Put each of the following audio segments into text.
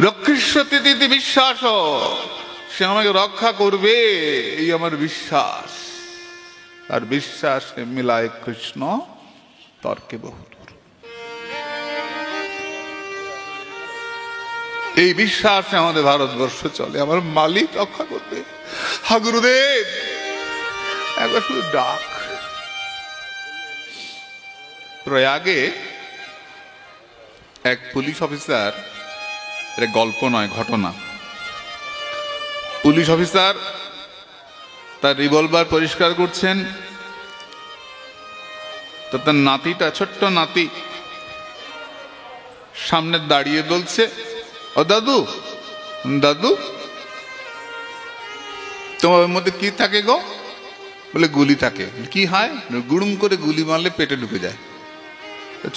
রক্ষিষ্যতি বিশ্বাস, সে আমাকে রক্ষা করবে এই আমার বিশ্বাস। আর বিশ্বাসে মিলায় কৃষ্ণ তর্কে বহুদূর। এই বিশ্বাসে আমাদের ভারতবর্ষ চলে, আমার মালিক রক্ষা করবে। হা গুরুদেব, একবার শুধু ডাক। প্রয়াগে এক পুলিশ অফিসার, এটা গল্প নয়, ঘটনা। পুলিশ অফিসার তার রিভলভার পরিষ্কার করছেন, তো তার নাতিটা, ছোট্ট নাতি, সামনে দাঁড়িয়ে বলছে, ও দাদু, দাদু তোমার মধ্যে কি থাকে গো? বলে গুলি থাকে। কি হয়? গুড়ুম করে গুলি মারলে পেটে ঢুকে যায়।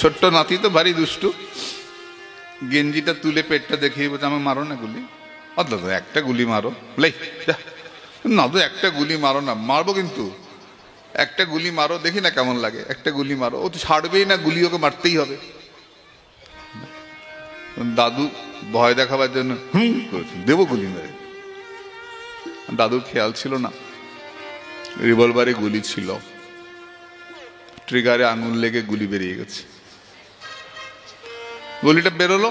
ছোট্ট নাতি তো ভারী দুষ্টু, গেঞ্জিটা তুলে পেটটা দেখিয়ে বলছে, আমাকে মারো না গুলি। ও দাদু একটা গুলি মারো। বলে না তো একটা গুলি মারো না। মারবো কিন্তু, একটা গুলি মারো দেখি না কেমন লাগে, একটা গুলি মারো। ও তো ছাড়বেই না, গুলি ওকে মারতেই হবে। দাদু ভয় দেখাবার জন্য করেছেন, দেবো গুলি মেরে। দাদুর খেয়াল ছিল না রিভলভারে গুলি ছিল, ট্রিগারে আঙুল লেগে গুলি বেরিয়ে গেছে। গুলিটা বেরোলো,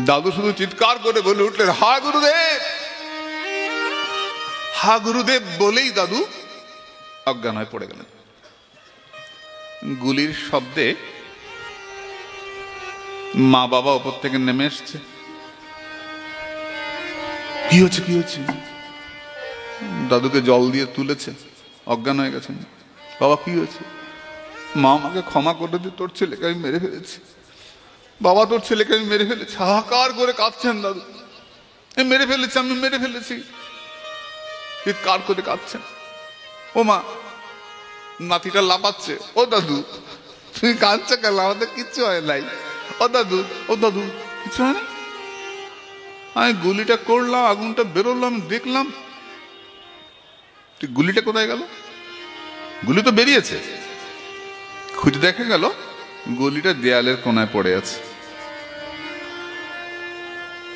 দাদু শুধু চিৎকার করে বলে উঠলেন, হা গুরুদেব, হা গুরুদেব বলেই দাদু অজ্ঞান হয়ে পড়ে গেলেন। গুলির শব্দে মা বাবা ওপর থেকে নেমে এসছে। কি হচ্ছে, কি হচ্ছে? দাদুকে জল দিয়ে তুলেছে, অজ্ঞান হয়ে গেছেন। বাবা কি হয়েছে? মা আমাকে ক্ষমা করে দিয়ে, তোর ছেলেকে আমি মেরে ফেলেছি। বাবা তোর ছেলেকে আমি মেরে ফেলেছি। হাহাকার করে কাঁদছেন দাদু, মেরে ফেলেছি, আমি মেরে ফেলেছি, চিৎকার করে কাঁদছেন। ও মা, নাতিটা লাপাচ্ছে। ও দাদু তুমি কাঁদছো কেন? আমাদের কিচ্ছু হয় নাই। ও দাদু, ও দাদু কিছু হয় না। আমি গুলিটা করলাম, আগুনটা বেরোলাম, দেখলাম। গুলিটা কোথায় গেল? গুলি তো বেরিয়েছে। খুঁজে দেখা গেল গুলিটা দেয়ালের কোনায় পড়ে আছে।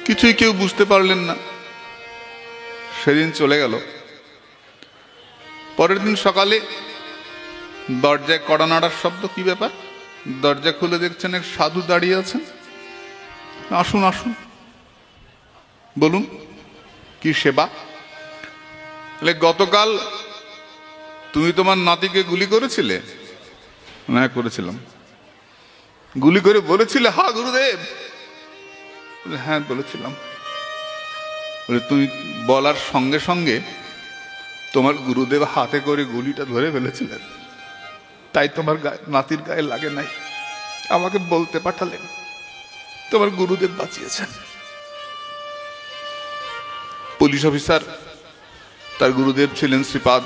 কিছুই কেউ বুঝতে পারলেন না। সেদিন চলে গেল। পরের দিন সকালে দরজায় কড়া নাড়ার শব্দ। কি ব্যাপার? দরজা খুলে দেখছেন এক সাধু দাঁড়িয়ে আছেন। আসুন আসুন, বলুন কি সেবা? গতকাল তুমি তোমার নাতিকে গুলি করেছিলে? না, করেছিলাম। গুলি করে বলেছিলে হা গুরুদেব? হ্যাঁ বলেছিলাম। তুমি বলার সঙ্গে সঙ্গে তোমার গুরুদেব হাতে করে গুলিটা ধরে ফেলেছিলেন, তাই তোমার নাতির গায়ে লাগে নাই। আমাকে বলতে পাঠালেন, তোমার গুরুদেব বাঁচিয়েছেন। পুলিশ অফিসার, তার গুরুদেব ছিলেন শ্রীপাদ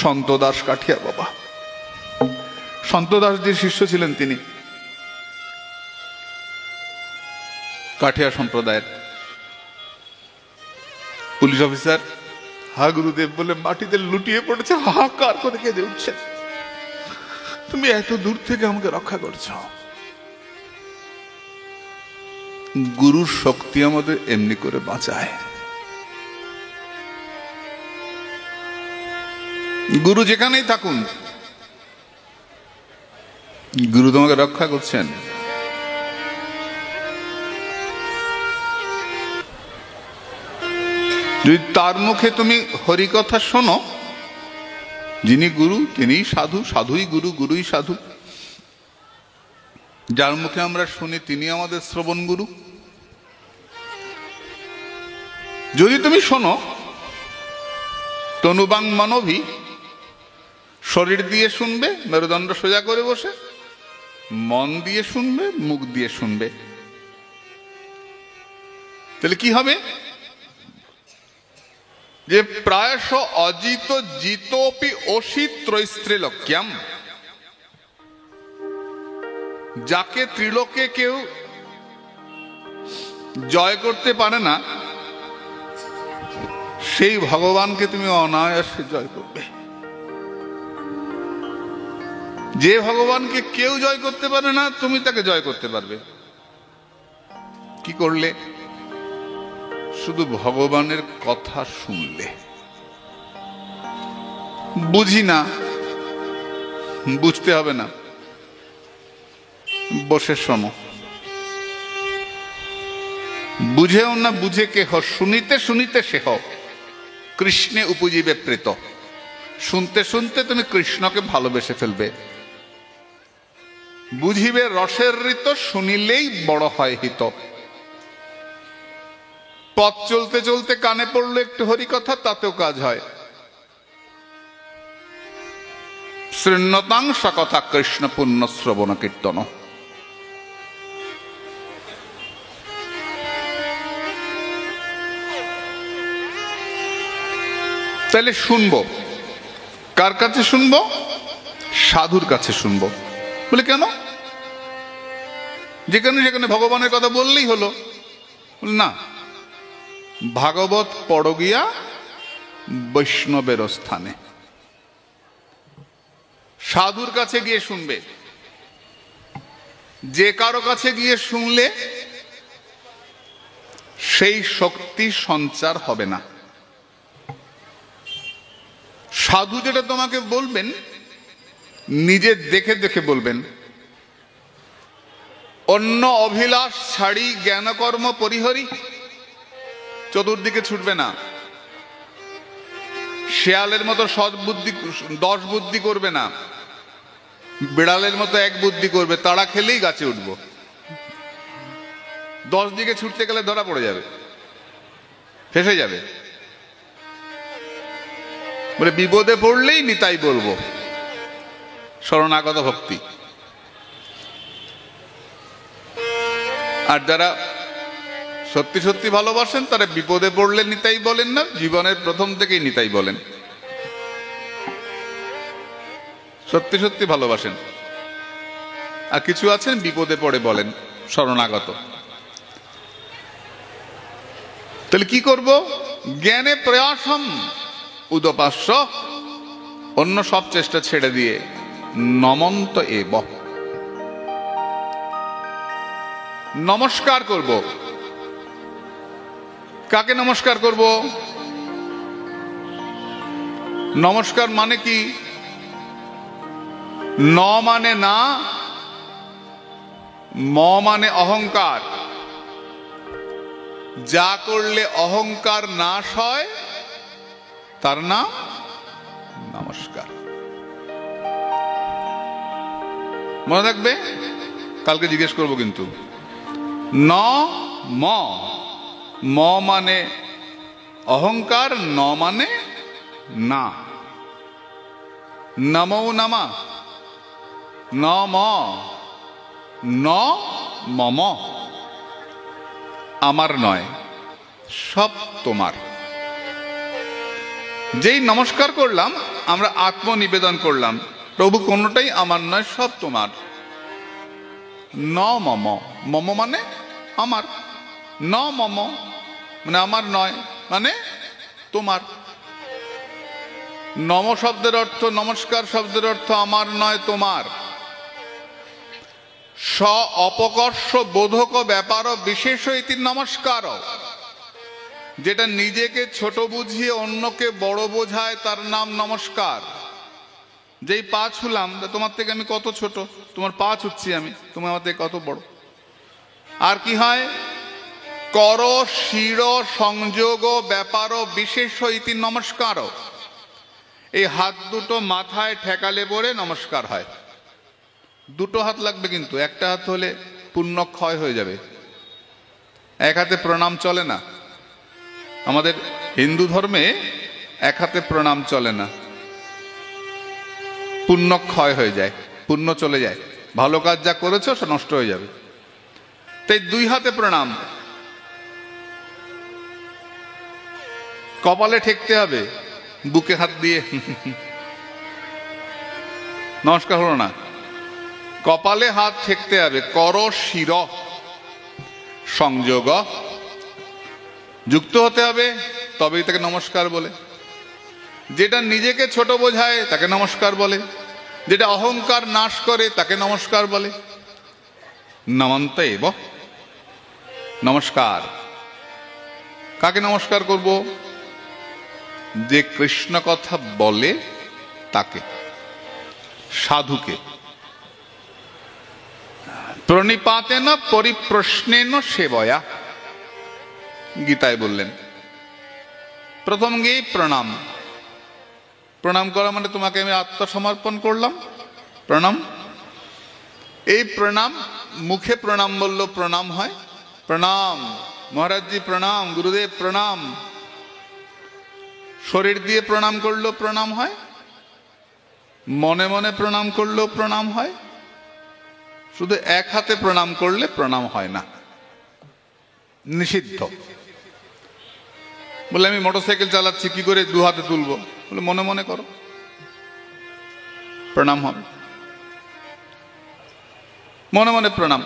সন্ত দাস কাঠিয়া বাবা। সন্ত দাসজির শিষ্য ছিলেন তিনি, কাঠিয়া সম্প্রদায়ের। পুলিশ অফিসার হা গুরুদেব বলে মাটিতে লুটিয়ে পড়েছে, হাহাকার করে কেঁদে উঠছে। তুমি এত দূর থেকে আমাকে রক্ষা করছো। গুরুর শক্তি আমাদের এমনি করে বাঁচায়। গুরু যেখানেই থাকুন, গুরু তোমাকে রক্ষা করছেন। যদি তার মুখে তুমি হরিকথা শোনো, যিনি গুরু তিনি সাধু, সাধুই গুরু, গুরুই সাধু। যার মুখে আমরা শুনি তিনি আমাদের শ্রবণ গুরু। যদি তুমি শোনো তনুবাং মানবী, শরীর দিয়ে শুনবে, মেরুদণ্ড সোজা করে বসে, মন দিয়ে শুনবে, মুখ দিয়ে শুনবে, তাহলে কি হবে? যে প্রায়শ অজিত জিতোপি অসি ত্রৈস্ত্রৈলোক্যম, যাকে ত্রিলোকে কেউ জয় করতে পারে না, সেই ভগবানকে তুমি অনায়াসে জয় করবে। যে ভগবানকে কেউ জয় করতে পারে না, তুমি তাকে জয় করতে পারবে। কি করলে? শুধু ভগবানের কথা শুনলে। বুঝি না, বুঝতে হবে না, বসে শোনো। বুঝেও না বুঝে কেহ, শুনিতে শুনিতে সেহ কৃষ্ণে উপজীবে প্রীত। শুনতে শুনতে তুমি কৃষ্ণকে ভালোবেসে ফেলবে। বুঝিবে রসের ঋত, শুনিলেই বড় হয় হিত। পথ চলতে চলতে কানে পড়লো একটু হরিকথা, তাতেও কাজ হয়। শৃণ্যতাং সকথা কৃষ্ণ পুণ্য শ্রবণ কীর্তন। তাহলে শুনবো কার কাছে? শুনবো সাধুর কাছে শুনবো। বলে কেন? যেখানে যেখানে ভগবানের কথা বললেই হলো না। ভাগবত পড় গিয়া বৈষ্ণবের স্থানে, সাধুর কাছে গিয়ে শুনবে। যে কারো কাছে গিয়ে শুনলে সেই শক্তি সঞ্চার হবে না। সাধু যেটা তোমাকে বলবেন নিজে দেখে দেখে বলবেন। অন্য অভিলাষ ছাড়ি জ্ঞানকর্ম পরিহরি, চতুর্দিকে ছুটবে না। শেয়ালের মতো সৎ বুদ্ধি 10 বুদ্ধি করবে না, বিড়ালের মতো 1 বুদ্ধি করবে। তাড়া খেলেই গাছে উঠবো। 10 দিকে ছুটতে গেলে ধরা পড়ে যাবে, ফেসে যাবে। বলে বিপদে পড়লেই নিতাই বলবো, শরণাগত ভক্তি। আর যারা সত্যি সত্যি ভালোবাসেন তারা বিপদে পড়লে নিতাই বলেন না, জীবনের প্রথম থেকেই নিতাই বলেন। সত্যি সত্যি ভালোবাসেন। আর কিছু আছেন বিপদে পড়ে বলেন শরণাগত। তাহলে কি করব? জ্ঞানে প্রয়াসম উদপাস্য, অন্য সব চেষ্টা ছেড়ে দিয়ে নমন্ত এব, নমস্কার করব। কাকে নমস্কার করব? নমস্কার মানে কি? ন মানে না, ম মানে অহংকার। যা করলে অহংকার নাশ হয় তার নাম নমস্কার। মনে রাখবে, কালকে জিজ্ঞেস করব কিন্তু। ন ম, ম মানে অহংকার, ন মানে না। নমো নমা, ন ম, ন মম। আমার নয়, সব তোমার। যেই নমস্কার করলাম আমরা আত্মনিবেদন করলাম, প্রভু কোনটাই আমার নয়, সব তোমার। ন মম, মম মানে আমার, ন মম মানে আমার নয়, মানে তোমার। নম শব্দের অর্থ, নমস্কার শব্দের অর্থ আমার নয়, তোমার। স অপকর্ষ বোধক ব্যাপার বিশেষ ইতি নমস্কার। যেটা নিজেকে ছোট বুঝিয়ে অন্যকে বড় বোঝায় তার নাম নমস্কার। যেই পা ছুলাম, তোমার থেকে আমি কত ছোট, তোমার পা ছুচ্ছি আমি, তুমি আমার থেকে কত বড়। আর কি হয়? কর শির সংযোগ ব্যাপার বিশেষ ইতি নমস্কার। এই হাত দুটো মাথায় ঠেকালে পরে নমস্কার হয়। দুটো হাত লাগবে কিন্তু, একটা হাত হলে পুণ্য ক্ষয় হয়ে যাবে। এক হাতে প্রণাম চলে না। আমাদের হিন্দু ধর্মে এক হাতে প্রণাম চলে না, পুণ্য ক্ষয় হয়ে যায়, পুণ্য চলে যায়। ভালো কাজ যা করেছো সে নষ্ট হয়ে যাবে। তাই 2 হাতে প্রণাম। কপালে ঠেকতে হবে, বুকে হাত দিয়ে নমস্কার হলো না। কপালে হাত ঠেকতে হবে। কর শির সংযোগ যুক্ত হতে হবে, তবেই তাকে নমস্কার বলে। যেটা নিজেকে ছোট বোঝায় তাকে নমস্কার বলে, যেটা অহংকার নাশ করে তাকে নমস্কার বলে। নমন্ত এব। নমস্কার। কাকে নমস্কার করব? যে কৃষ্ণ কথা বলে তাকে, সাধুকে। প্রণিপাতেন পরিপ্রশ্নেন সেবয়া, গীতায় বললেন। প্রথম গিয়ে প্রণাম। প্রণাম করা মানে তোমাকে আমি আত্মসমর্পণ করলাম, প্রণাম। এই প্রণাম, মুখে প্রণাম বললো প্রণাম হয়, প্রণাম মহারাজজি প্রণাম, গুরুদেব প্রণাম। শরীর দিয়ে প্রণাম করলো প্রণাম হয়, মনে মনে প্রণাম করলেও প্রণাম হয়। শুধু এক হাতে প্রণাম করলে প্রণাম হয় না, নিষিদ্ধ। বলে আমি মোটরসাইকেল চালাচ্ছি, কি করে দু হাতে তুলবো? বলে মনে মনে করো, প্রণাম হবে। মনে মনে প্রণাম।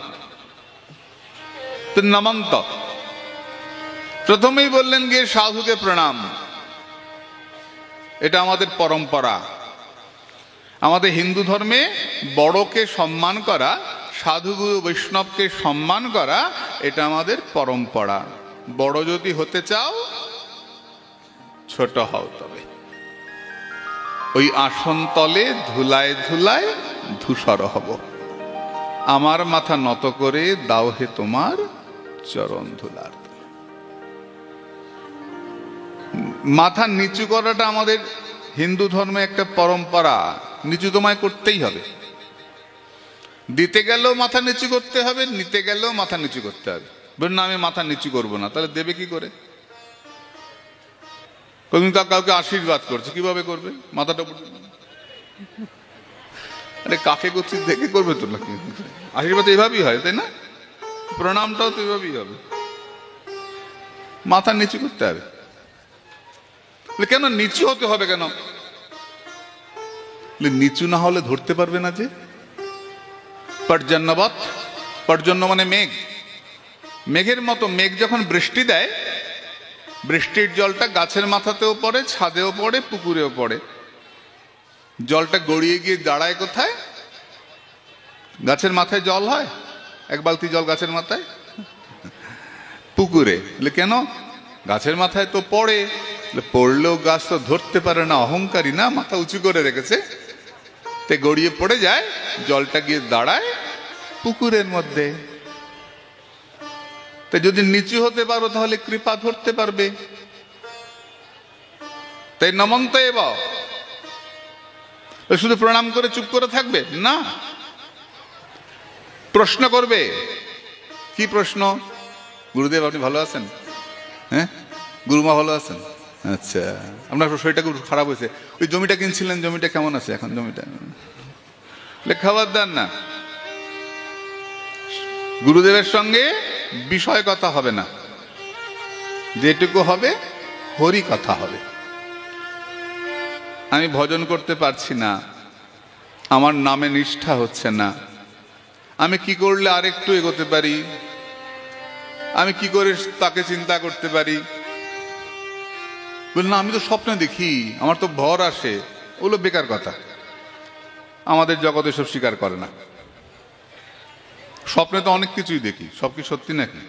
তো নমন্ত, প্রথমেই বললেন গিয়ে সাধুকে প্রণাম। এটা আমাদের পরম্পরা। আমাদের হিন্দু ধর্মে বড়কে সম্মান করা, সাধুগুরু বৈষ্ণবকে সম্মান করা, এটা আমাদের পরম্পরা। বড় যদি হতে চাও, ছোট হও তবে। ওই আসন তলে ধুলায় ধুলায় ধূসর হব। আমার মাথা নত করে দাও হে তোমার চরণ ধুলার। মাথা নিচু করাটা আমাদের হিন্দু ধর্মে একটা পরম্পরা। নিচু তোমায় করতেই হবে। দিতে গেলেও মাথা নিচু করতে হবে, নিতে গেলেও মাথা নিচু করতে হবে। বলুন না আমি মাথা নিচু করবো না, তাহলে দেবে কি করে? তুমি কাউকে আশীর্বাদ করছে, কিভাবে করবে? মাথাটা আরে কাকে করছি দেখে করবে তো নাকি? আশীর্বাদ এইভাবেই হয়, তাই না? প্রণামটাও তো এইভাবেই হবে, মাথা নিচু করতে হবে। কেন নিচু হতে হবে কেন? নিচু না হলে ধরতে পারবে না যে। পর্জন্যবৎ, পর্জন্য মানে মেঘ। মেঘের মতো মেঘ যখন বৃষ্টি দেয়, বৃষ্টির জলটা গাছের মাথাতেও পড়ে, ছাদেও পড়ে, পুকুরেও পড়ে। জলটা গড়িয়ে গিয়ে দাঁড়ায় কোথায়? গাছের মাথায় জল হয়, এক বালতি জল গাছের মাথায়, পুকুরে। কেন? গাছের মাথায় তো পড়ে। পড়লেও গাছ তো ধরতে পারে না, অহংকারী না, মাথা উঁচু করে রেখেছে, তে গড়িয়ে পড়ে যায়, জলটা গিয়ে দাঁড়ায় পুকুরের মধ্যে। তো যদি নিচু হতে পারো তাহলে কৃপা ধরতে পারবে। তাই নমন্ত এব। শুধু প্রণাম করে চুপ করে থাকবে না, প্রশ্ন করবে। কি প্রশ্ন? গুরুদেব আপনি ভালো আছেন? হ্যাঁ, গুরুমা ভালো আছেন? আচ্ছা, আপনার শরীরটা খুব খারাপ হয়েছে, ওই জমিটা কিনছিলেন, জমিটা কেমন আছে এখন? জমিটা খাবার দেন না। গুরুদেবের সঙ্গে বিষয় কথা হবে না, যেটুকু হবে হরি কথা হবে। আমি ভজন করতে পারছি না, আমার নামে নিষ্ঠা হচ্ছে না, আমি কি করলে আরেকটু এগোতে পারি, আমি কি করে তাকে চিন্তা করতে পারি? বল না আমি তো স্বপ্নে দেখি, আমার তো ভর আসে। ওগুলো বেকার কথা, আমাদের জগতে সব স্বীকার করে না। স্বপ্নে তো অনেক কিছুই দেখি, সব কি সত্যি নাকি?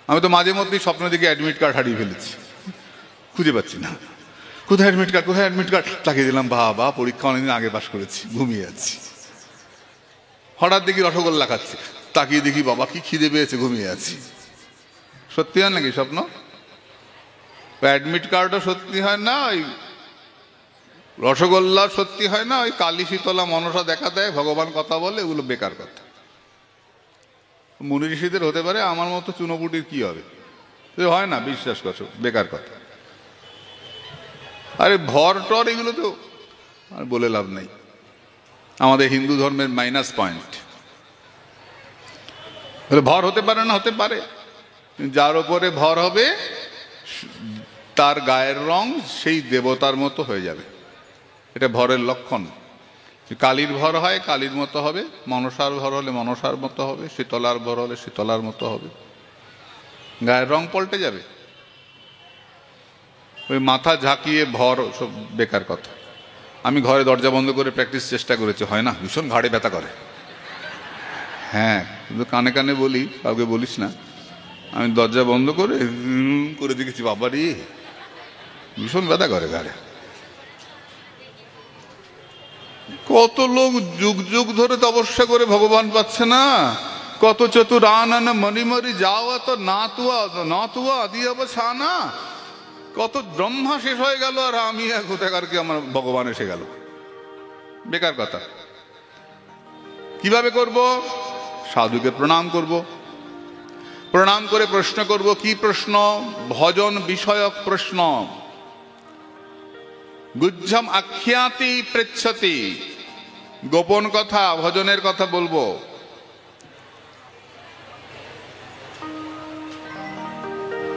আমি তো মাঝে মধ্যেই স্বপ্নে দেখি অ্যাডমিট কার্ড হারিয়ে ফেলেছি, খুঁজে পাচ্ছি না। কোথায় অ্যাডমিট কার্ড, কোথায় অ্যাডমিট কার্ড? লাগিয়ে দিলাম, বাবা পরীক্ষা অনেকদিন আগে পাস করেছি, ঘুমিয়ে যাচ্ছি। হঠাৎ দেখি রসগোল্লা খাচ্ছি, তাকিয়ে দেখি বাবা কি খিদে পেয়েছে, ঘুমিয়ে আছি। সত্যি হয় নাকি স্বপ্ন? অ্যাডমিট কার্ডও সত্যি হয় না, ওই রসগোল্লা সত্যি হয় না, ওই কালী শীতলা মনসা দেখা দেয়, ভগবান কথা বলে, এগুলো বেকার কথা। মুনি ঋষিদের হতে পারে, আমার মতো চুনোপুটির কি হবে? হয় না, বিশ্বাস করছো, বেকার কথা। আরে ভর টর এগুলো তো আর বলে লাভ নাই, আমাদের হিন্দু ধর্মের মাইনাস পয়েন্ট। ভর হতে পারে না, হতে পারে, যার উপরে ভর হবে তার গায়ের রং সেই দেবতার মতো হয়ে যাবে, এটা ভরের লক্ষণ। কালীর ভর হয় কালীর মতো হবে, মনসার ভর হলে মনসার মতো হবে, শীতলার ভর হলে শীতলার মতো হবে, গায়ের রং পাল্টে যাবে। ওই মাথা ঝাঁকিয়ে ভর সব বেকার কথা। আমি ঘরে দরজা বন্ধ করে প্র্যাকটিস চেষ্টা করেছি, হয় না, ভীষণ ঘাড়ে ব্যথা করে। হ্যাঁ, কিন্তু কানে কানে বলি, কাউকে বলিস না। আমি দরজা বন্ধ করে দেখেছি, বাবারি ভীষণ ব্যথা করে গাড়ে। কত লোক যুগ যুগ ধরে তপস্যা করে ভগবান পাচ্ছে না। কত চতুরানন মণিমরি যাওয়া তো না তুয়া দিয়ে ছানা। কত ব্রহ্মা শেষ হয়ে গেল আর আমি কোথাকার কি আমার ভগবান এসে গেল। বেকার কথা। কিভাবে করব? সাধুকে প্রণাম করব, প্রণাম করে প্রশ্ন করব। কি প্রশ্ন? ভজন বিষয়ক প্রশ্ন। গুজ্জম আখ্যাতি পৃচ্ছতি, গোপন কথা, ভজনের কথা বলবো।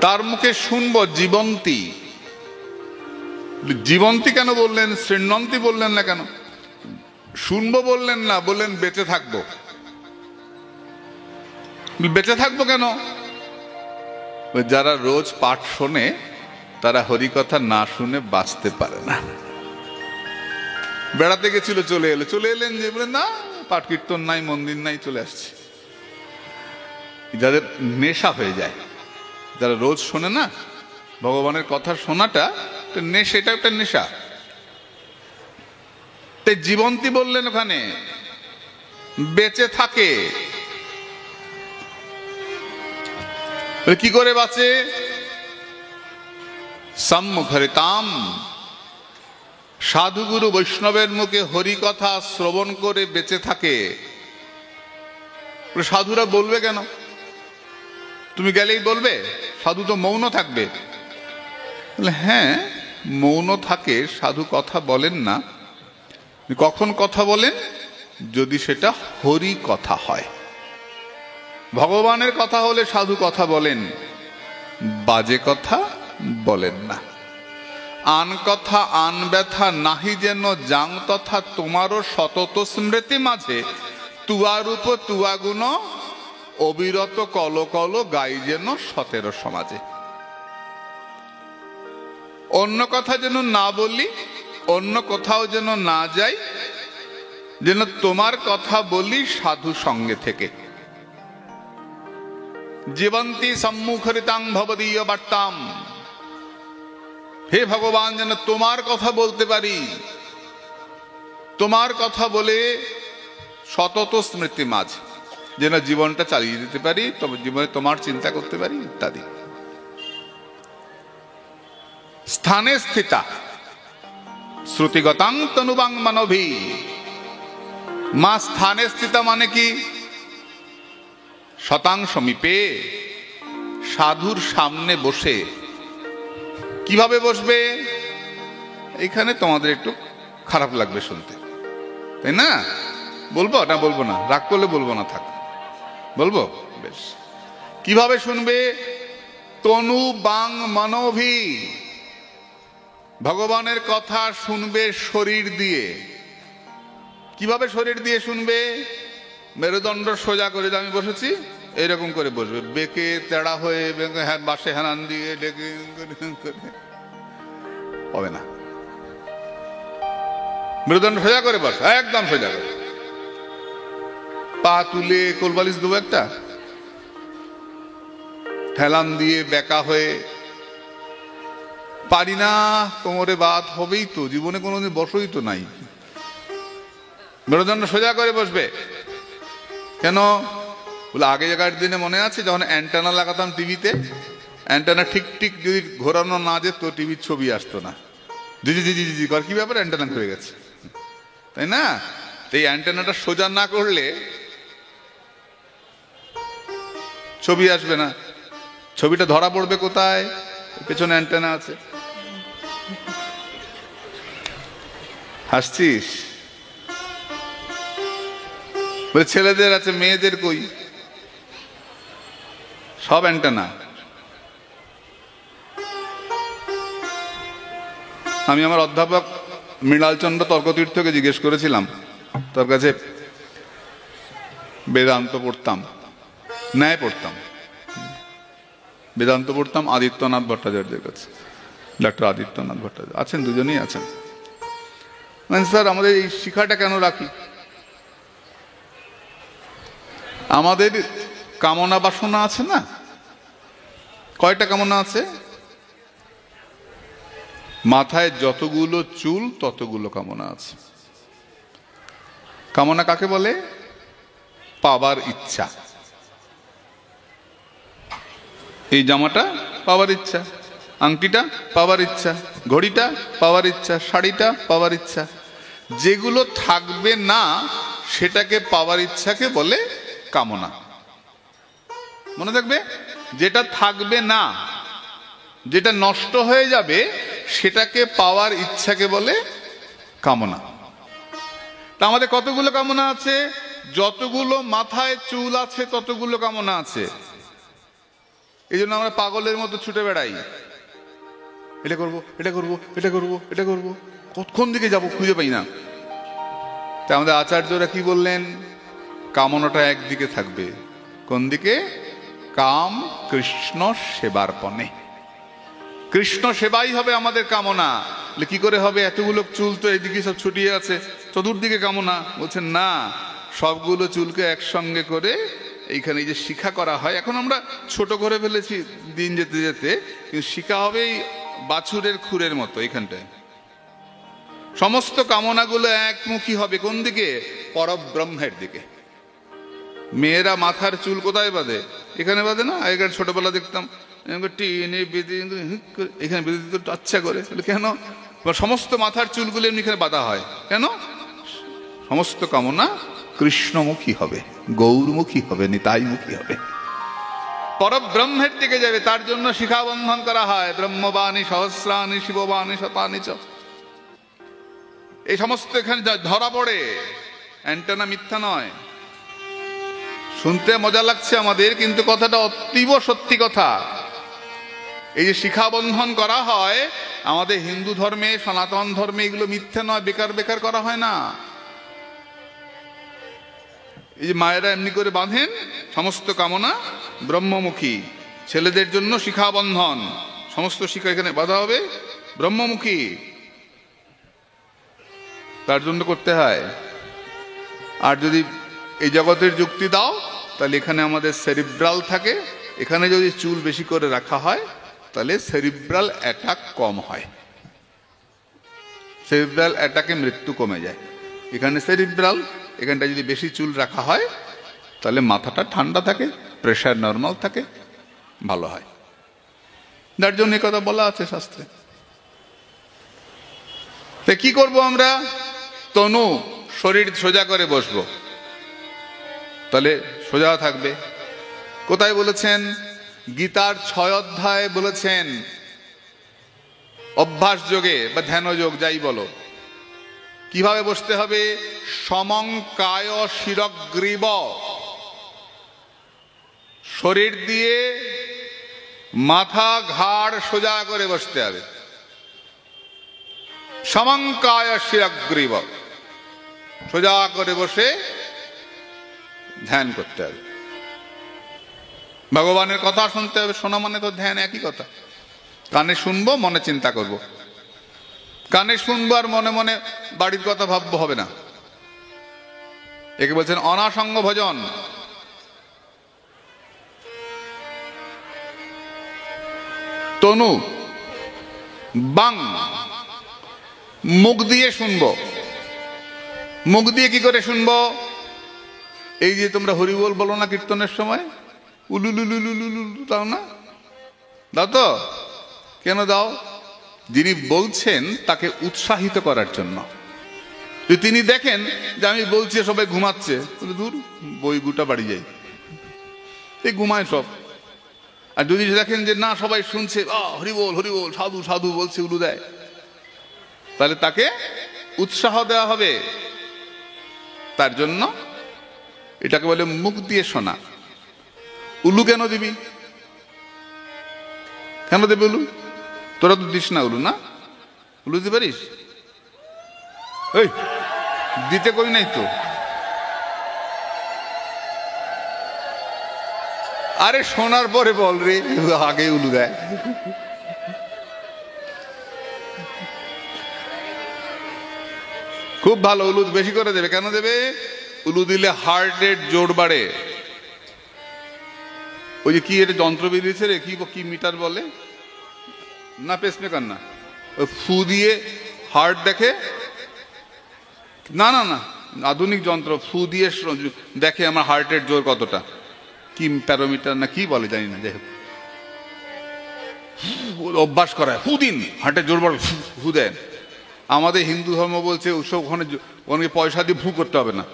তার মুখে শুনবো জীবন্তী। জীবন্তী কেন বললেন? শৃণ্বন্তী বললেন না কেন? শুনবো বললেন না, বললেন বেঁচে থাকবো। বেঁচে থাকবো কেন? যারা রোজ পাঠ শোনে তারা হরিকথা না শুনে বাঁচতে পারে না। বেড়াতে গেছিল, চলে এলেন যে বলে না পাঠ কীর্তন নাই, মন্দির নাই, চলে আসছে। যাদের নেশা হয়ে যায়, যারা রোজ শোনে না, ভগবানের কথা শোনাটা নেশা, এটা একটা নেশা। তাই জীবন্তী বললেন ওখানে, বেঁচে থাকে। কি করে বাঁচে? সম্মুখরিতাম, সাধুগুরু বৈষ্ণবের মুখে হরি কথা শ্রবণ করে বেঁচে থাকে। সাধুরা বলবে কেন? তুমি গেলেই বলবে? সাধু তো মৌন থাকবে। হ্যাঁ, মৌন থাকে, সাধু কথা বলেন না। কখন কথা বলেন? যদি সেটা হরি কথা হয়। ভগবানের কথা হলে সাধু কথা বলেন, বাজে কথা বলেন না। আন কথা আন ব্যথা নাহি যেন যাং তথা, তোমারও সতত স্মৃতি মাঝে তুয়া রূপ তুয়া গুণ অবিরত কল কল গাই যেন 17 সমাজে। অন্য কথা যেন না বলি, অন্য কোথাও যেন না যাই, যেন তোমার কথা বলি সাধু সঙ্গে থেকে। জীবন্তী সম্মুখরিতাং ভবদীয় বার্তাম, হে ভগবান যেন তোমার কথা বলতে পারি, তোমার কথা বলে সতত স্মৃতি মাঝ, যেন জীবনটা চালিয়ে দিতে পারি, তবে জীবনে তোমার চিন্তা করতে পারি ইত্যাদি। স্থানে স্থিতা শ্রুতিগতাং তনুবাং মানভী। মা স্থানে স্থিতা মানে কি? শতাং সমীপে, সাধুর সামনে বসে। কিভাবে বসবে? এখানে তোমাদের একটু খারাপ লাগবে শুনতে, তাই না? বলবো না? বলবো না? রাগ করলে বলবো না, থাক। বলবো? বেশ। কিভাবে শুনবে? তনু বাং মনোভি, ভগবানের কথা শুনবে শরীর দিয়ে। কিভাবে শরীর দিয়ে শুনবে? মেরুদণ্ড সোজা করে, আমি বসেছি এরকম করে বসবে, বেঁকে তেড়া হয়ে বাসে হেনান দিয়ে ডেকে হবে না। মেরুদণ্ড সোজা করে বস, একদম সোজা করে। পা তুলে কোলবালিশ দেবো একটা, হেলান দিয়ে বেঁকা হয়ে পারি না, কোমরে বাত হবেই তো, জীবনে কোনোদিন বসই তো নাই। মেরুদণ্ড সোজা করে বসবে কেন? বলে আগেকার দিনে মনে আছে যখন অ্যান্টেনা লাগাতাম টিভিতে, অ্যান্টেনা ঠিক ঠিক যদি ঘোরানো না যেত টিভির ছবি আসতো না। জি জি জি জি জি কর, কি ব্যাপার? অ্যান্টেনা ঘুরে গেছে, তাই না? এই অ্যান্টেনাটা সোজা না করলে ছবি আসবে না। ছবিটা ধরা পড়বে কোথায়? পেছনে অ্যান্টেনা আছে। হাসছিস? বলে ছেলেদের আছে, মেয়েদের কই? সব অ্যান্টেনা। আমি আমার অধ্যাপক মৃণালচন্দ্র তর্কতীর্থকে জিজ্ঞেস করেছিলাম, তোর কাছে বেদান্ত পড়তাম, ন্যায় পড়তাম, বেদান্ত পড়তাম আদিত্যনাথ ভট্টাচার্যের কাছে, ডক্টর আদিত্যনাথ ভট্টাচার্য আছেন, দুজনেই আছেন। স্যার আমাদের এই শিক্ষাটা কেন রাখি? আমাদের কামনা বাসনা আছে না, কয়টা কামনা আছে? মাথায় যতগুলো চুল ততগুলো কামনা আছে। কামনা কাকে বলে? পাবার ইচ্ছা। এই জামাটা পাওয়ার ইচ্ছা, আংটিটা পাওয়ার ইচ্ছা, ঘড়িটা পাওয়ার ইচ্ছা, শাড়িটা পাওয়ার ইচ্ছা। যেগুলো থাকবে না সেটাকে পাওয়ার ইচ্ছাকে বলে কামনা। মনে থাকবে, যেটা থাকবে না, যেটা নষ্ট হয়ে যাবে সেটাকে পাওয়ার ইচ্ছাকে বলে কামনা। তা আমাদের কতগুলো কামনা আছে? যতগুলো মাথায় চুল আছে ততগুলো কামনা আছে। এই জন্য আমরা পাগলের মতো ছুটে বেড়াই, এটা করবো, এটা করবো, এটা করবো, এটা করবো, কোন দিকে যাবো খুঁজে পাই না। তা আমাদের আচার্যরা কি বললেন? কামনাটা একদিকে থাকবে। কোন দিকে? কাম কৃষ্ণ সেবার্পণে। কৃষ্ণ সেবাই হবে আমাদের কামনা। কি করে হবে? এতগুলো চুল তো এইদিকে সব ছুটিয়ে আছে, চতুর্দিকে কামনা। বলছেন না, সবগুলো চুলকে একসঙ্গে করে এইখানে যে শিখা করা হয়, এখন আমরা ছোট করে ফেলেছি দিন যেতে যেতে, কিন্তু শিখা হবে এই বাছুরের খুরের মতো। এইখানটায় সমস্ত কামনাগুলো একমুখী হবে। কোন দিকে? পরব্রহ্মের দিকে। মেয়েরা মাথার চুল কোথায় বাঁধে? এখানে বাঁধে না? আগেকার ছোটবেলা দেখতাম এখানে বেঁধে দিত আচ্ছা করে। কেন? সমস্ত মাথার চুলগুলো এমনি এখানে বাঁধা হয় কেন? সমস্ত কামনা কৃষ্ণমুখী হবে, গৌরমুখী হবে, নিতাইমুখী হবে, পরব্রহ্মের দিকে যাবে। তার জন্য শিখা বন্ধন করা হয়। ব্রহ্মবাণী সহস্রাণী শিববাণী শতানি চ। এই সমস্ত এখানে ধরা পড়ে, অ্যান্টেনা মিথ্যা নয়। শুনতে মজা লাগছে আমাদের, কিন্তু কথাটা অতীব সত্যি কথা। এই যে শিখা বন্ধন করা হয় আমাদের হিন্দু ধর্মে, সনাতন ধর্মে, এগুলো মিথ্যা নয়, বেকার বেকার করা হয় না। এই যে মায়েরা এমনি করে বাঁধেন, সমস্ত কামনা ব্রহ্মমুখী। ছেলেদের জন্য শিখা বন্ধন, সমস্ত শিখা এখানে বাঁধা হবে, ব্রহ্মমুখী। তার জন্য করতে হয়। আর যদি এই জগতের যুক্তি দাও, তাহলে এখানে আমাদের সেরিব্রাল থাকে। এখানে যদি চুল বেশি করে রাখা হয় তাহলে সেরিব্রাল অ্যাটাক কম হয়। সেরিব্রাল অ্যাটাকে মৃত্যু কমে যায়। এখানে সেরিব্রাল, এখানটা যদি বেশি চুল রাখা হয় তাহলে মাথাটা ঠান্ডা থাকে, প্রেশার নর্মাল থাকে, ভালো হয়। যার জন্য কথা বলা আছে শাস্ত্রে। তো কি করব আমরা? তনু, শরীর সোজা করে বসবো, তাহলে সোজা থাকবে। কোথায় বলেছেন? গীতার 6 অধ্যায়ে বলেছেন, অভ্যাস যোগে বা ধ্যান যোগ যাই বলো, কিভাবে বসতে হবে? সমং কায় শিরগ্রীব, শরীর দিয়ে মাথা ঘাড় সোজা করে বসতে হবে। সমং কায় শিরগ্রীব, সোজা করে বসে ধ্যান করতে হবে। ভগবানের কথা শুনতে হবে। শোনা মানে তো ধ্যান, একই কথা। কানে শুনবো, মনে চিন্তা করব। কানে শুনবো আর মনে মনে বাড়ির কথা ভাববো, হবে না। একে বলছেন অনাসঙ্গ ভজন। তনু বাং, মুখ দিয়ে শুনবো। মুখ দিয়ে কি করে শুনবো? এই যে তোমরা হরিবোল বলো না কীর্তনের সময়, উলুলুলুলুলুলু দাও না? দাও তো? কেন দাও? যিনি বলছেন তাকে উৎসাহিত করার জন্য। যদি তিনি দেখেন যে আমি বলছি সবাই ঘুমাচ্ছে, দূর বই গুটা বাড়ি যাই, এই ঘুমায় সব। আর যদি দেখেন যে না সবাই শুনছে, হরিবোল হরিবোল, সাধু সাধু বলছে, উলু দেয়, তাহলে তাকে উৎসাহ দেওয়া হবে। তার জন্য এটাকে বলে মুখ দিয়ে শোনা। উলু কেন দিবি? কেন দেবে উলু? তোরা তো দিস না উলু, না? উলু দিতে পারিস? ওই দিতে কই নাই তো। আরে শোনার পরে বল রে, আগে উলু দেয়। খুব ভালো, উলু বেশি করে দেবে। কেন দেবে? উলু দিলে হার্টের জোর বাড়ে। ওই যে কি এটা যন্ত্র বেরিয়েছে রে, কি মিটার বলে না, পেসমেকার না, ওই ফু দিয়ে হার্ট দেখে, না না না আধুনিক যন্ত্র, ফু দিয়ে দেখে আমার হার্টের জোর কতটা, কি প্যারোমিটার না কি বলে জানি না, যাই হোক অভ্যাস করায়, ফু দিন হার্টের জোর বড়, ফু দেন। আমাদের হিন্দু ধর্ম বলছে ওসব ওখানে পয়সা দিয়ে ফু করতে হবে না,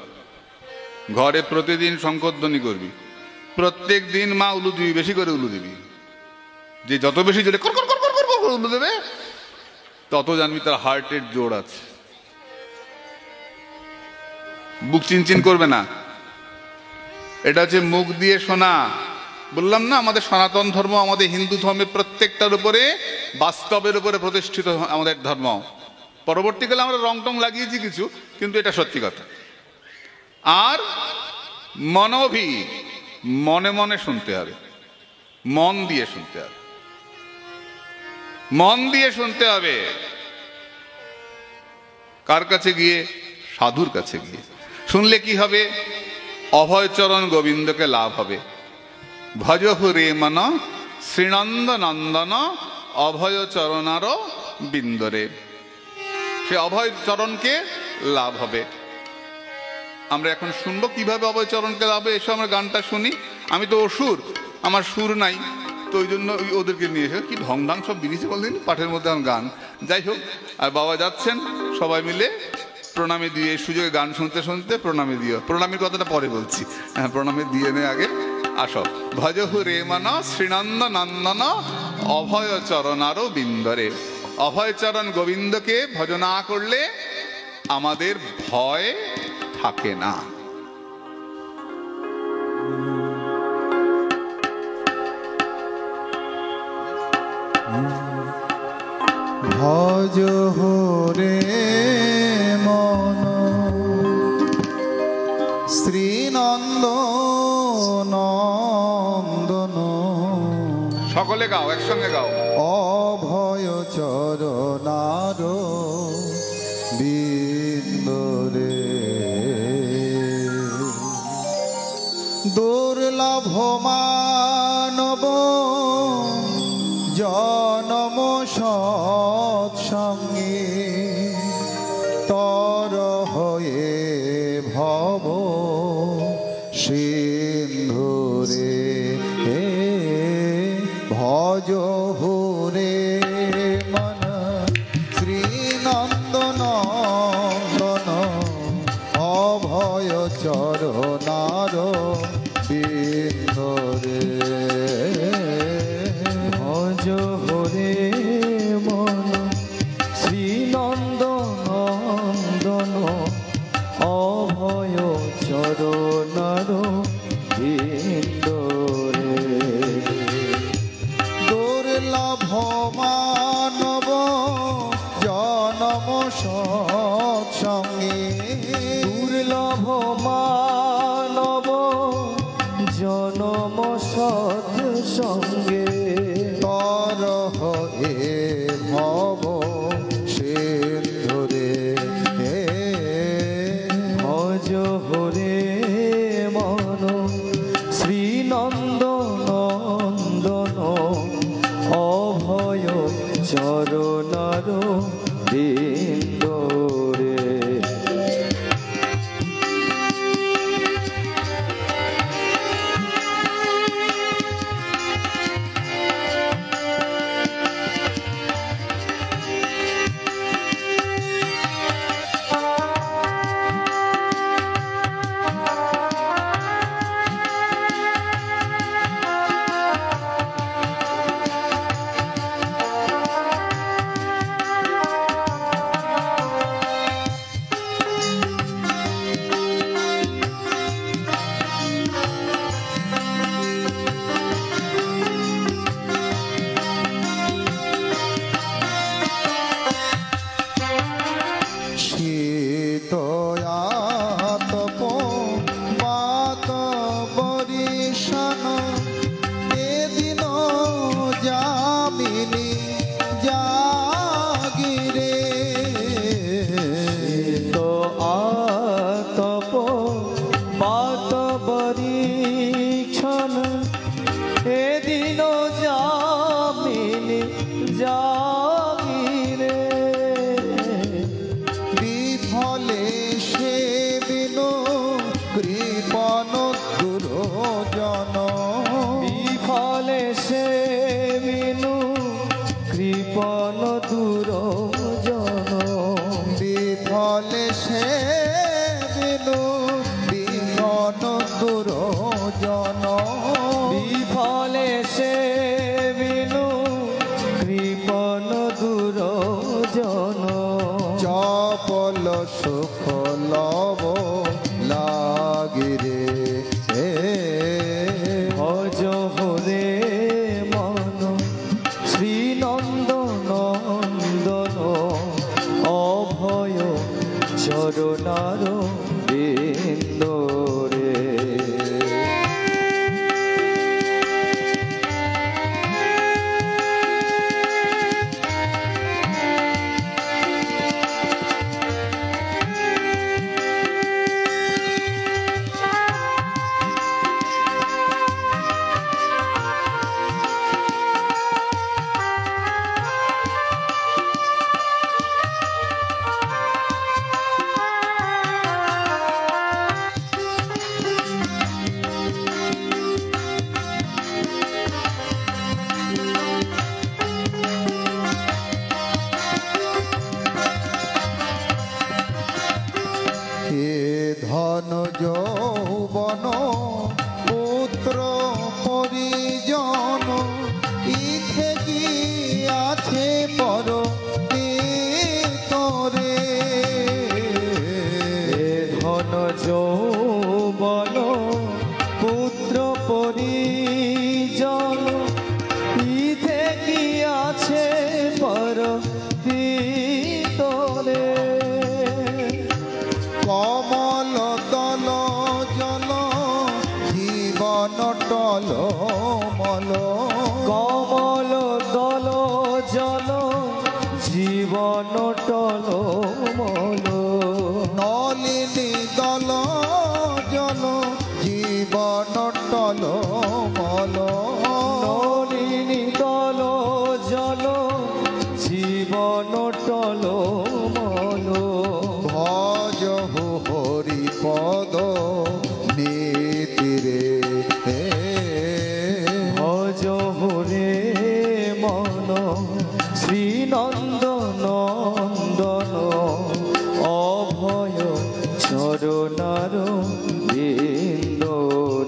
ঘরে প্রতিদিন শঙ্করধ্বনি করবি, প্রত্যেক দিন মা উলু দিবি, বেশি করে উলু দিবি, যে যত বেশি জোরে কর কর কর কর কর উলু দেবে তত জানবি তার হার্টের জোর আছে। বুক চিনচিন করবে না, এটা হচ্ছে মুখ দিয়ে শোনা। বললাম না আমাদের সনাতন ধর্ম, আমাদের হিন্দু ধর্মের প্রত্যেকটার উপরে, বাস্তবের উপরে প্রতিষ্ঠিত আমাদের ধর্ম। পরবর্তীকালে আমরা রং টং লাগিয়েছি কিছু, কিন্তু এটা সত্যি কথা। আর মনোভি, মনে মনে শুনতে হবে, মন দিয়ে শুনতে হবে, মন দিয়ে শুনতে হবে। কার কাছে গিয়ে? সাধুর কাছে গিয়ে শুনলে কি হবে? অভয়চরণ গোবিন্দকে লাভ হবে। ভজহু রে মন শ্রীনন্দ নন্দন অভয়চরণার বিন্দরে, সে অভয়চরণকে লাভ হবে। আমরা এখন শুনবো কিভাবে অভয়চরণকে লাভ হবে। এসব আমরা গানটা শুনি। আমি তো অসুর, আমার সুর নাই, তো ওই জন্য ওদেরকে নিয়ে এসে কি ঢং ঢং সব বেরিয়েছে বললেন, পাঠের মধ্যে আমার গান। যাই হোক, আর বাবা যাচ্ছেন, সবাই মিলে প্রণামী দিয়ে, এই সুযোগে গান শুনতে শুনতে প্রণামী দিও। প্রণামীর কথাটা পরে বলছি, হ্যাঁ প্রণামী দিয়ে নে আগে। আসো, ভজহু রে মন শ্রীনন্দ নন্দন অভয়চরণারও বিন্দরে। অভয়চরণ গোবিন্দকে ভজনা করলে আমাদের ভয় থাকে না। ভজ রে মন শ্রীনন্দ নন্দন, সকলে গাও, একসঙ্গে গাও। অভয় চরণার বিন্দরে, দুর্লভ মানব জনম সৎসঙ্গে, তর হয়ে ভব সিন্ধুরে। ভজ হুরে মন শ্রীনন্দ নন্দন অভয় চরণার বিন্দরে। ভজ হরে মন শ্রীনন্দ নন্দন অভয় চরণার বিন্দরে। দুর্লভ মানব জনম সৎসঙ্গে, দুর্লভ মানব জনম সৎসঙ্গে, তর হয়ে ভব সিন্ধুরে। ভজ হরে মন শ্রীনন্দ নন্দন অভয় চরণার বিন্দরে। বৃন্দ রে। হে ধন যৌবন পুত্র পরিজন ইথে কি আছে পর তোরে। হে ধন যৌবন পুত্র পরিজন ইথে কি আছে পর তোরে। কমল দল জল জীবন টল মল। কমল দল জল জীবন টল মল। নলিনী দল জল জীবন টল মল। নলিনী দল জল জীবন টল মল। ভজ হরি পদ নীতিরে। ভজ হরে মন শ্রীনন্দ নন্দন অভয় চরণার বৃন্দ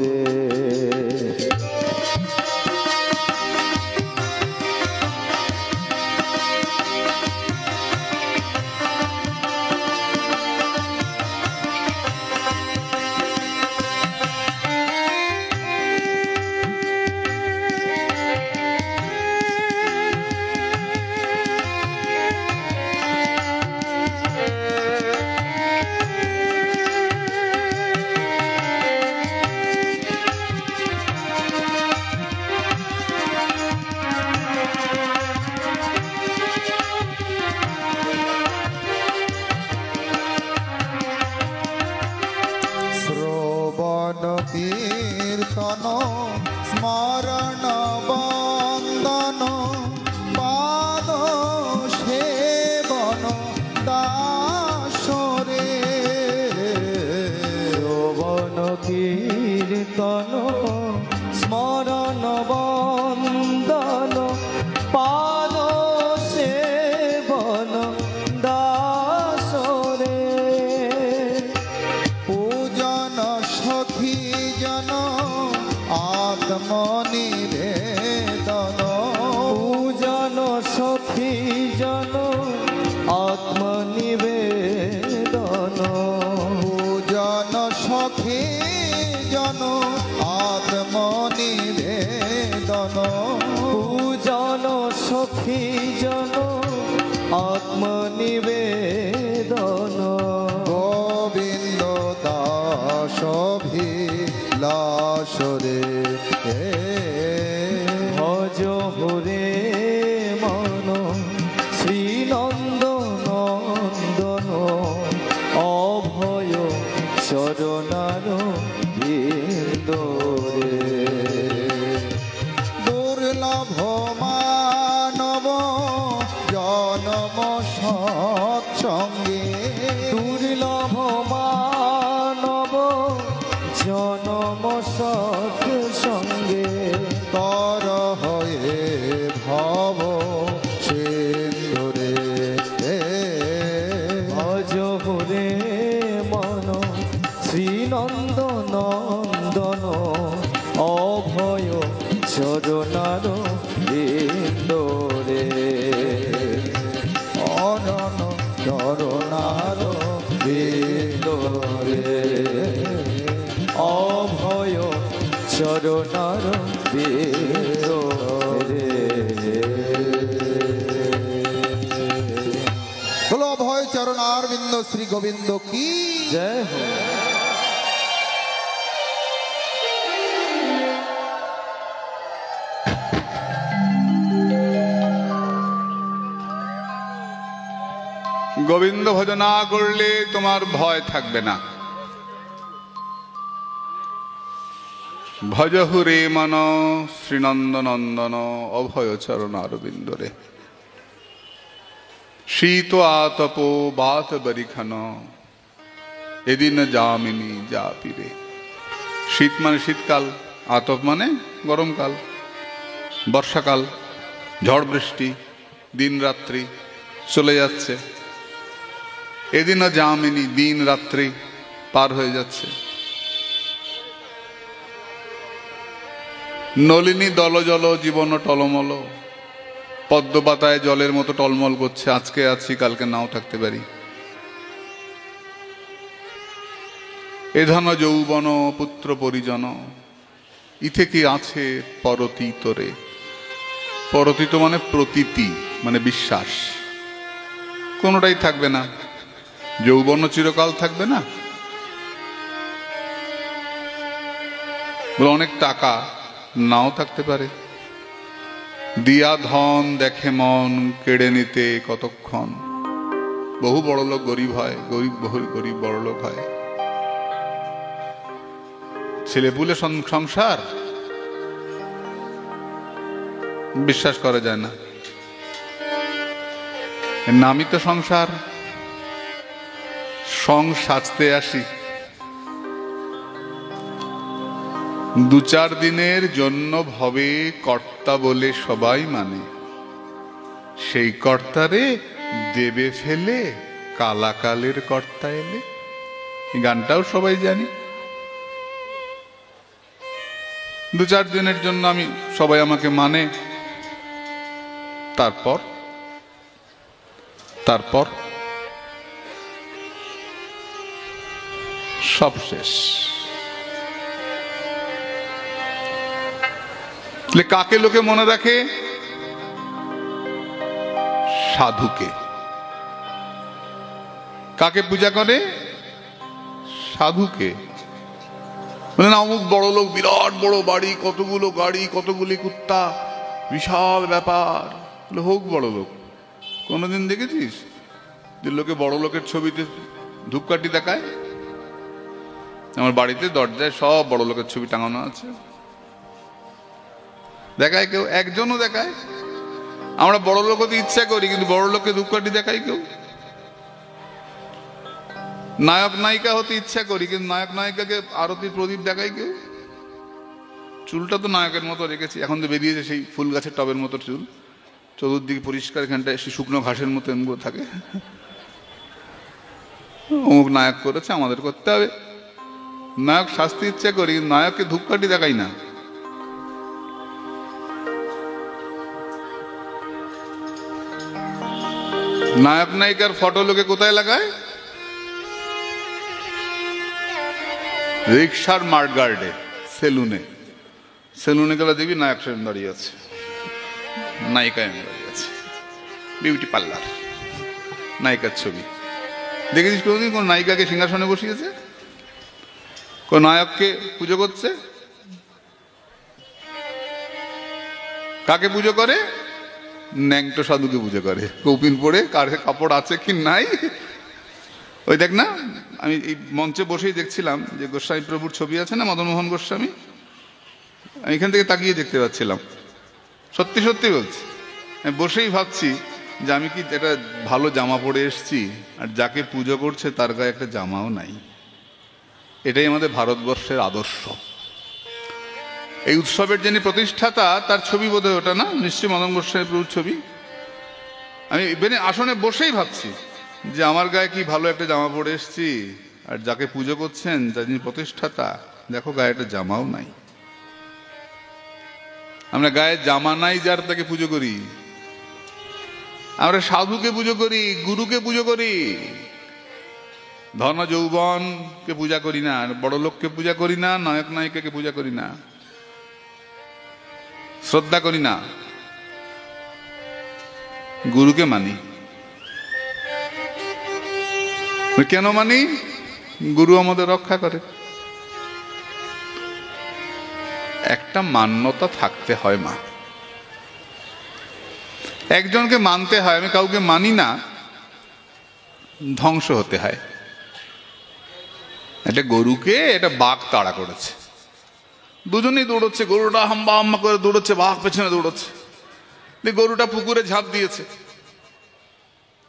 রে। শ্রবণ কীর্তন স্মরণ বন্দন পাদ সেবন দাসরে। শ্রবণ কীর্তন স্মরণ বন্দন পাদ সেবন দাসরে। পূজন সখী জন আত্মনিবেদন। পূজন সখী জন আত্মনিবেদন। পূজন সখী জন আত্মনিবেদন। পূজন সখী জন আত্মনিবেদন। গোবিন্দ দাস ভিলাসরে। ভজ হরে মন শ্রীনন্দ নন্দন অভয় চরণার বৃন্দ রে। দুর্লভ মানব জনম সৎসঙ্গে। দুর্লভ মানব জনম সৎ সঙ্গে। তর হয়ে ভব সিন্ধুরে। ভজ হরে মন শ্রীনন্দ নন্দন অভয় চরণার বৃন্দ রে। অনন চরণার বৃন্দ রে। অভয় চরণার বৃন্দ রে। বলো ভয় চরণার বিন্দ শ্রী গোবিন্দ কি জয় হো। গোবিন্দ ভজন না করলে তোমার ভয় থাকবে না। ভজহু রে মন শ্রীনন্দ নন্দন অভয় চরণ অরবিন্দরে। শীত আতপ বাত বরিখান এদিন যামিনী যা পিরে। শীত মানে শীতকাল, আতপ মানে গরমকাল, বর্ষাকাল, ঝড় বৃষ্টি, দিন রাত্রি চলে যাচ্ছে। এদিনও যামিনী, দিন রাত্রি পার হয়ে যাচ্ছে। নলিনী দল জল জীবন টলমল, পদ্ম পাতায় জলের মতো টলমল করছে। আজকে আছি, কালকে নাও থাকতে পারি। এ ধন যৌবন পুত্র পরিজন, ইথে কি আছে পরতীতরে। পরতীত মানে প্রতীতি, মানে বিশ্বাস। কোনোটাই থাকবে না। যৌবন চিরকাল থাকবে না। অনেক টাকা নাও থাকতে পারে। দিয়া ধন দেখে মন কেড়ে নিতে কতক্ষণ। বহু বড় লোক গরিব হয়, গরিব গরিব বড় লোক হয়। ছেলেপুলে সংসার বিশ্বাস করা যায় না। নামই তো সংসার। সং সাজতে আসি, দু চার দিনের জন্য ভবে কর্তা বলে সবাই মানে। সেই কর্তারে দেবে ফেলে কালাকালের কর্তা এলে। গানটাও সবাই জানি। দু চার দিনের জন্য আমি সবাই আমাকে মানে, তারপর তারপর সব শেষ। কাকে লোকে মনে রাখে? সাধুকে। কাকে পূজা করে? সাধুকে। বলে না অমুক বড় লোক, বিরাট বড় বাড়ি, কতগুলো গাড়ি, কতগুলি কুত্তা, বিশাল ব্যাপার। হোক বড় লোক। কোনদিন দেখেছিস যে লোকে বড় লোকের ছবিতে ধূপকাঠি দেখায়? আমার বাড়িতে দরজায় সব বড় লোকের ছবি টাঙানো আছে। দেখায় কেউ? একজনও দেখায়? আমরা বড় লোক হতে ইচ্ছা করি, কিন্তু বড় লোককে ধূপকাঠি দেখাই কেউ? নায়ক নায়িকা হতে ইচ্ছা করি, কিন্তু নায়ক নায়িকাকে আরতি প্রদীপ দেখাই কেউ? চুলটা তো নায়কের মতো রেখেছি। এখন তো বেরিয়েছে সেই ফুল গাছের টবের মতো চুল, চতুর্দিকে পরিষ্কার, এখানটায় শুকনো ঘাসের মতো এমন থাকে। অমুক নায়ক করেছে, আমাদের করতে হবে। নায়ক শাস্তি ইচ্ছা করি, নায়ককে ধূপকাঠি দেখাই না। নায়ক নায়িকার ফটো লোকে কোথায় লাগায়? রিক্সার মার্গার্ডে, সেলুনে। সেলুনে গেলে দেখবি নায়ক সাহেব দাঁড়িয়ে আছে, নায়িকা দাঁড়িয়ে আছে। বিউটি পার্লার, নায়িকার ছবি দেখেছিস কোনদিন? কোন নায়িকাকে সিংহাসনে বসিয়েছে? কোন নায়ককে পুজো করছে? কাকে পুজো করে? ন্যাংটো সাধুকে পুজো করে। কৌপিন পরে কার কাপড় আছে কি নাই। ওই দেখ না, আমি এই মঞ্চে বসেই দেখছিলাম যে গোস্বামী প্রভুর ছবি আছে না, মদন মোহন গোস্বামী। আমি এখান থেকে তাকিয়ে দেখতে পাচ্ছিলাম। সত্যি সত্যি বলছি, আমি বসেই ভাবছি যে আমি কি একটা ভালো জামা পরে এসছি, আর যাকে পুজো করছে তার গায়ে একটা জামাও নাই। এটাই আমাদের ভারতবর্ষের আদর্শ। এই উৎসবের যিনি প্রতিষ্ঠাতা, তার ছবি বোধহয় ওটা না? নিশ্চয়ই মদন গোস্বামী প্রভুর ছবি। আমি আসনে বসেই ভাবছি যে আমার গায়ে কি ভালো একটা জামা পরে এসছি, আর যাকে পুজো করছেন, যার যিনি প্রতিষ্ঠাতা, দেখো গায়ে একটা জামাও নাই। আমরা গায়ে জামা নাই যার, তাকে পুজো করি। আমরা সাধুকে পুজো করি, গুরুকে পুজো করি, ধন যৌবনকে পূজা করি না, বড় লোককে পূজা করি না, নায়ক নায়িকাকে পূজা করি না, শ্রদ্ধা করি না। গুরুকে মানি। কেন মানি? গুরু আমাদের রক্ষা করে। একটা মান্যতা থাকতে হয় মা, একজনকে মানতে হয়। আমি কাউকে মানি না, ধ্বংস হতে হয়। একটা গরুকে এটা বাঘ তাড়া করেছে, দুজনেই দৌড়চ্ছে, গরুটা হাম্বা হাম্বা করে দৌড়চ্ছে, বাঘ পেছনে দৌড়চ্ছে। গরুটা পুকুরে ঝাঁপ দিয়েছে,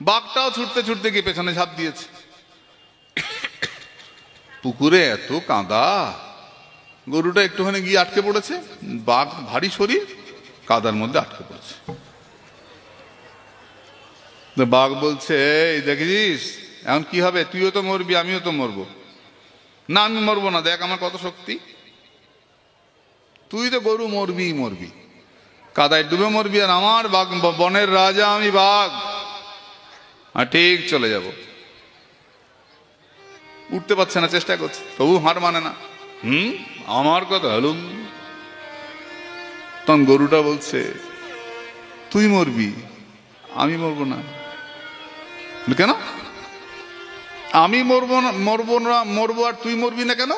বাঘটাও ছুটতে ছুটতে গিয়ে পেছনে ঝাঁপ দিয়েছে। পুকুরে এত কাদা, গরুটা একটুখানি গিয়ে আটকে পড়েছে, বাঘ ভারী শরীর কাদার মধ্যে আটকে পড়েছে। বাঘ বলছে, এই দেখেছিস এখন কি হবে, তুইও তো মরবি আমিও তো মরবো। না আমি মরবো না, দেখ আমার কত শক্তি। তুই তো গরু মরবি মরবি, কাদায় ডুবে মরবি, আর আমার বাঘ, বনের রাজা আমি বাঘ, আর ঠিক চলে যাব। উঠতে পারছে না, চেষ্টা করছে, তবু হার মানে না। আমার কথা হলুম। তখন গরুটা বলছে, তুই মরবি আমি মরবো না। কেন আমি মরবো না, মরবো আর তুই মরবি না কেন?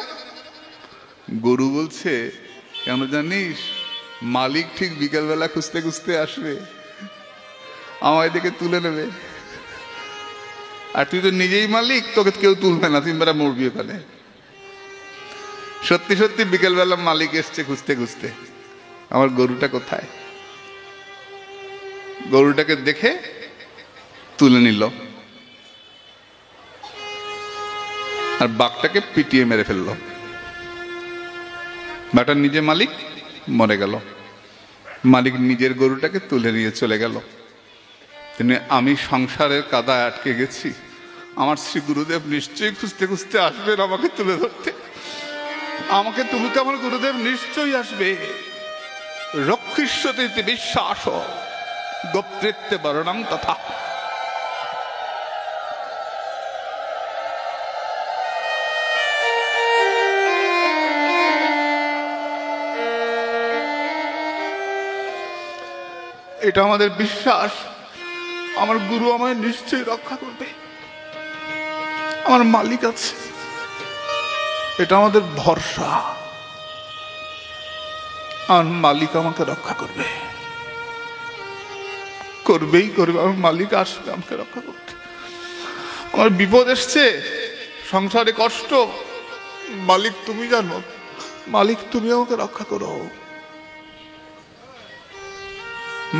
গরু বলছে, কেন জানিস, মালিক ঠিক বিকেলবেলা খুঁজতে খুঁজতে আসবে, আমায় দেখে তুলে নেবে, আর তুই তো নিজেই মালিক, তোকে কেউ তুলবে না, তুই বেলা মরবি ওখানে। সত্যি সত্যি বিকেলবেলা মালিক এসছে খুঁজতে খুঁজতে, আমার গরুটা কোথায়। গরুটাকে দেখে তুলে নিল, আর বাঘটাকে পিটিয়ে মেরে ফেললো। বাঘটার নিজে মালিক মরে গেল, মালিক নিজের গরুটাকে তুলে নিয়ে চলে গেল। তিনি, আমি সংসারের কাদায় আটকে গেছি, আমার শ্রী গুরুদেব নিশ্চয়ই খুঁজতে খুঁজতে আসবেন আমাকে তুলে ধরতে, আমাকে তুলতে আমার গুরুদেব নিশ্চয়ই আসবে। রক্ষিষ্যতে বিশ্বাস গোপ্তৃত্বে বর্ণম তথা। এটা আমাদের বিশ্বাস, আমার গুরু আমায় নিশ্চয়ই রক্ষা করবে, আমার মালিক আছে, এটা আমাদের ভরসা। আমার মালিক আমাকে রক্ষা করবে, করবেই করবে, আমার মালিক আসবে আমাকে রক্ষা করতে। আমার বিপদ এসছে, সংসারে কষ্ট, মালিক তুমি জানো, মালিক তুমি আমাকে রক্ষা করো।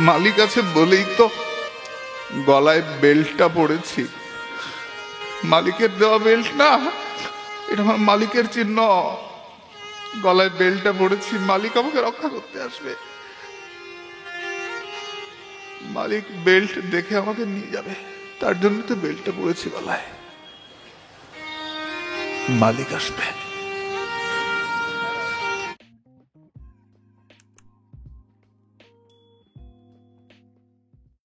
মালিক আছে বলেই তো গলায় বেল্টটা পড়েছি, মালিকের দেওয়া বেল্ট না, এটা আমার মালিকের চিহ্ন। গলায় বেল্টটা পড়েছি, মালিক আমাকে রক্ষা করতে আসবে, মালিক বেল্ট দেখে আমাকে নিয়ে যাবে, তার জন্য তো বেল্টটা পড়েছি গলায়, মালিক আসবে।